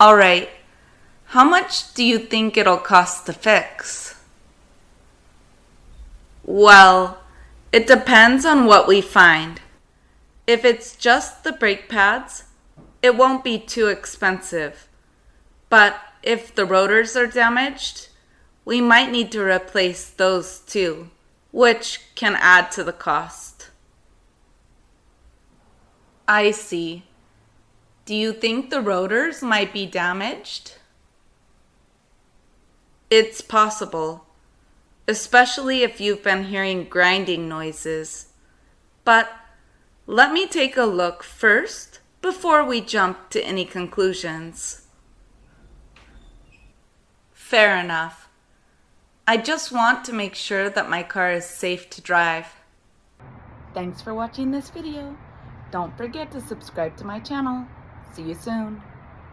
Alright, how much do you think it'll cost to fix? Well, it depends on what we find. If it's just the brake pads, it won't be too expensive. But if the rotors are damaged, we might need to replace those too, which can add to the cost. I see. Do you think the rotors might be damaged? It's possible, especially if you've been hearing grinding noises. But let me take a look first before we jump to any conclusions. Fair enough. I just want to make sure that my car is safe to drive. Thanks for watching this video. Don't forget to subscribe to my channel. See you soon.